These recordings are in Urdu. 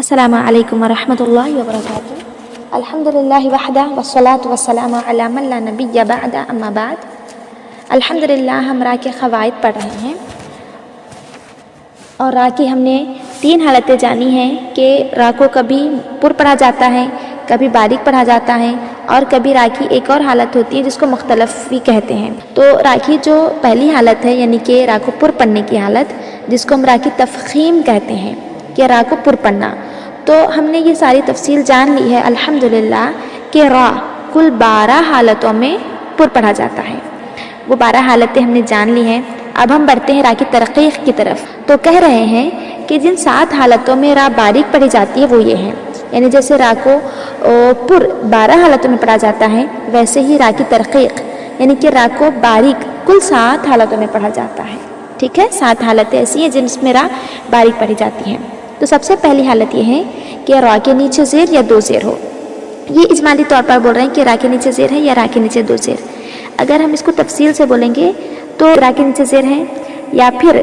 السلام علیکم ورحمۃ اللہ وبرکاتہ۔ الحمدللہ وحدہ والصلاۃ والسلام علی من لا نبی بعد اما بعد۔ الحمدللہ ہم را کے قواعد پڑھ رہے ہیں اور را کی ہم نے 3 حالتیں جانی ہیں کہ را کو کبھی پر پڑھا جاتا ہے، کبھی باریک پڑھا جاتا ہے اور کبھی را کی ایک اور حالت ہوتی ہے جس کو مختلف بھی کہتے ہیں۔ تو را کی جو پہلی حالت ہے یعنی کہ را کو پر پڑھنے کی حالت، جس کو ہم را کی تفخیم کہتے ہیں کہ را کو پر پڑھنا، تو ہم نے یہ ساری تفصیل جان لی ہے الحمدللہ کہ را کل 12 حالتوں میں پر پڑھا جاتا ہے۔ وہ 12 حالتیں ہم نے جان لی ہیں۔ اب ہم بڑھتے ہیں را کی ترقیق کی طرف، تو کہہ رہے ہیں کہ جن 7 حالتوں میں را باریک پڑھی جاتی ہے وہ یہ ہیں، یعنی جیسے را کو پر 12 حالتوں میں پڑھا جاتا ہے، ویسے ہی را کی ترقیق یعنی کہ را کو باریک کل 7 حالتوں میں پڑھا جاتا ہے۔ ٹھیک ہے، 7 حالتیں ایسی ہیں جن میں را باریک پڑھی جاتی ہیں۔ تو سب سے پہلی حالت یہ ہے کہ را کے نیچے زیر یا 2 زیر ہو۔ یہ اجمالی طور پر بول رہے ہیں کہ را کے نیچے زیر ہے یا را کے نیچے 2 زیر۔ اگر ہم اس کو تفصیل سے بولیں گے تو را کے نیچے زیر ہے، یا پھر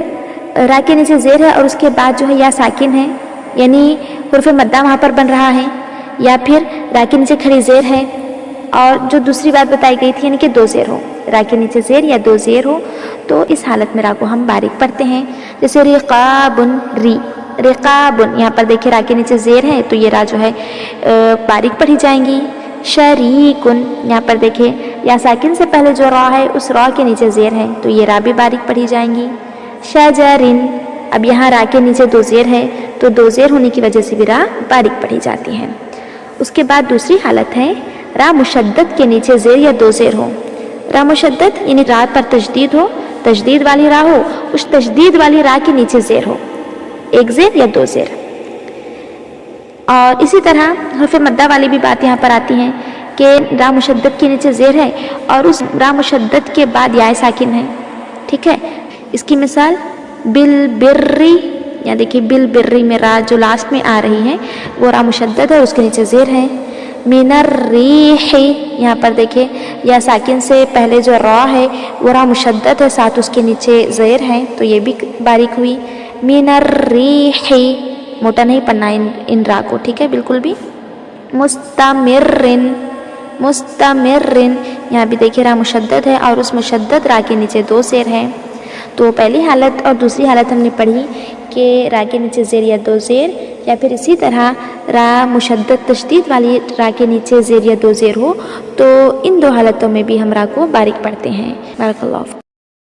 را کے نیچے زیر ہے اور اس کے بعد جو ہے یا ساکن ہے یعنی حرف مدہ وہاں پر بن رہا ہے، یا پھر را کے نیچے کھڑی زیر ہے اور جو دوسری بات بتائی گئی تھی یعنی کہ 2 زیر ہو، را کے نیچے زیر یا 2 زیر ہو، تو اس حالت میں را کو ہم باریک پڑھتے ہیں۔ جیسے رقابن، رقابن، یہاں پر دیکھیں را کے نیچے زیر ہے تو یہ را جو ہے باریک پڑھی جائیں گی۔ شریکن، یہاں پر دیکھیں یا ساکن سے پہلے جو را ہے اس را کے نیچے زیر ہے تو یہ را بھی باریک پڑھی جائیں گی۔ شجرن، اب یہاں را کے نیچے 2 زیر ہے تو 2 زیر ہونے کی وجہ سے بھی را باریک پڑھی جاتی ہے۔ اس کے بعد دوسری حالت ہے را مشدد کے نیچے زیر یا 2 زیر ہو۔ را مشدد یعنی را پر تشدید ہو، تشدید والی را ہو، اس تشدید والی را کے نیچے زیر ہو، 1 زیر یا 2 زیر۔ اور اسی طرح حرف مدہ والی بھی بات یہاں پر آتی ہیں کہ را مشدد کے نیچے زیر ہے اور اس را مشدد کے بعد یا ساکن ہے۔ ٹھیک ہے، اس کی مثال بالبری، یا دیکھیں بالبری میں را جو لاسٹ میں آ رہی ہے وہ را مشدد ہے، اس کے نیچے زیر ہے۔ من الریح، یہاں پر دیکھیں یا ساکن سے پہلے جو را ہے وہ را مشدد ہے، ساتھ اس کے نیچے زیر ہے تو یہ بھی باریک ہوئی۔ من الریح، موٹا نہیں پڑھنا ان را کو، ٹھیک ہے بالکل بھی۔ مستمرن، مستمرن، یہاں بھی دیکھیں را مشدد ہے اور اس مشدد را کے نیچے 2 زیر ہے۔ تو پہلی حالت اور دوسری حالت ہم نے پڑھی کہ را کے نیچے زیر یا 2 زیر، یا پھر اسی طرح را مشدد تشدید والی را کے نیچے زیر یا 2 زیر ہو، تو ان 2 حالتوں میں بھی ہم را کو باریک پڑھتے ہیں۔ بارک اللہ۔